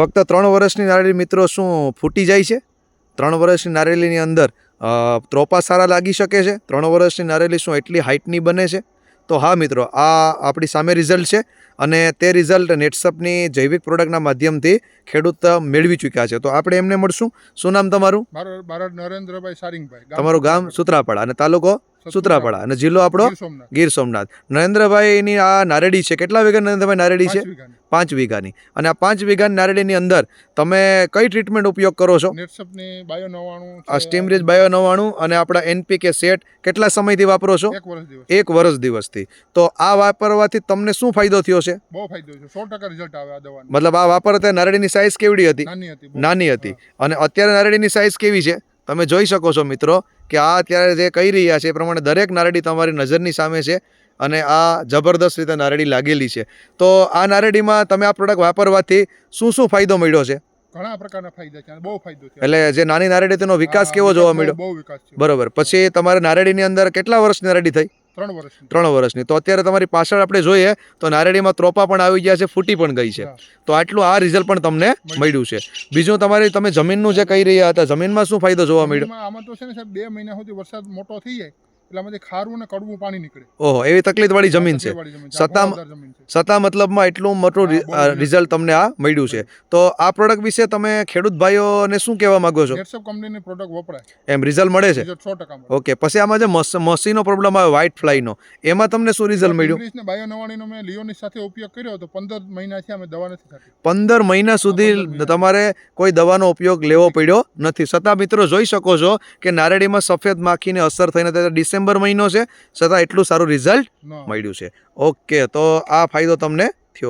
ફક્ત 3 વર્ષની નારેલી મિત્રો શું ફૂટી જાય છે? 3 વર્ષની નારેલીની અંદર ત્રોપા સારા લાગી શકે છે? 3 વર્ષની નારેલી શું એટલી હાઇટની બને છે? તો હા મિત્રો, આ આપણી સામે રિઝલ્ટ છે અને તે રિઝલ્ટ નેટસપની જૈવિક પ્રોડક્ટના માધ્યમથી ખેડૂત મેળવી ચૂક્યા છે. તો આપણે એમને મળશું. શું નામ તમારું? બારડ નરેન્દ્રભાઈ સારિંગભાઈ. તમારું ગામ સુત્રાપાડા અને તાલુકો સુત્રાપાડા અને જિલ્લો આપણો ગીર સોમનાથ. નરેન્દ્રભાઈની આ નારેડી છે. કેટલા વીઘા નરેન્દ્રભાઈ નારેડી છે? 5 વીઘાની. અને આ 5 વીઘાની નારેડીની અંદર તમે કઈ ટ્રીટમેન્ટ ઉપયોગ કરો છો? નેટસપની બાયો 99, આ સ્ટીમરીચ બાયો 99 અને આપણા એનપીકે સેટ કેટલા સમયથી વાપરો છો? 1 વર્ષ દિવસથી. તો આ વાપરવાથી તમને શું ફાયદો થયો છે? બહુ ફાયદો છે. 100% રિઝલ્ટ આવે આ દવાનો. મતલબ આ વાપરતા નારેડીની સાઇઝ કેવડી હતી? નાની હતી. અને અત્યારે નારેડીની સાઇઝ કેવી છે? તમે જોઈ શકો છો મિત્રો કે આ અત્યારે જે કહી રહ્યા છે એ પ્રમાણે દરેક નારેડી તમારી નજરની સામે છે અને આ જબરદસ્ત રીતે નારેડી લાગેલી છે. તો આ નારેડીમાં તમે આ પ્રોડક્ટ વાપરવાથી શું શું ફાયદો મળ્યો છે? ઘણા પ્રકારના ફાયદા છે. બહુ ફાયદો છે. એટલે જે નાની નારેડી તેનો વિકાસ કેવો જોવા મળ્યો? બહુ વિકાસ છે. બરોબર. પછી તમારે નારેડીની અંદર કેટલા વર્ષની નારેડી થઈ? 3 વર્ષની. 3 વર્ષની. તો અત્યારે તમારી પાછળ આપણે જોઈએ તો નારેડીમાં ત્રોપા પણ આવી ગયા છે, ફૂટી પણ ગઈ છે. તો આટલું આ રિઝલ્ટ પણ તમને મળ્યું છે. બીજું તમે જમીનનું જે કહી રહ્યા હતા, જમીનમાં શું ફાયદો જોવા મળ્યો? આમાં તો છે ને સાહેબ 2 મહિના સુધી વરસાદ મોટો થઈ જાય એટલે આમાંથી ખારું અને કડવું પાણી નીકળે. ઓહો, એવી તકલીફવાળી જમીન છે. છતાં મતલબમાં એટલું મોટું રિઝલ્ટ તમને આ મળ્યું છે. તો આ પ્રોડક્ટ વિશે તમે ખેડૂત ભાઈઓને શું કહેવા માંગો છો? નેટસપ કંપનીની પ્રોડક્ટ વપરાય એમ રિઝલ્ટ મળે છે? 100% મળે. ઓકે. પછી આમાં જે મસીનો પ્રોબ્લેમ આવે વ્હાઇટ ફ્લાયનો, એમાં તમને શું રિઝલ્ટ મળ્યું? ઇંગ્લિશને બાયો 99 નો મેં લિયોની સાથે ઉપયોગ કર્યો તો 15 મહિનાથી અમે દવા નથી થતી. 15 મહિના સુધી તમારે કોઈ દવાનો ઉપયોગ લેવો પડ્યો નથી. છતાં મિત્રો જોઈ શકો છો કે નારેડીમાં સફેદ માખીની અસર થઈને ડિસેમ્બર મહિનો છે, છતાં એટલું સારું રિઝલ્ટ મળ્યું છે. ઓકે. તો આ ફાયદો તમને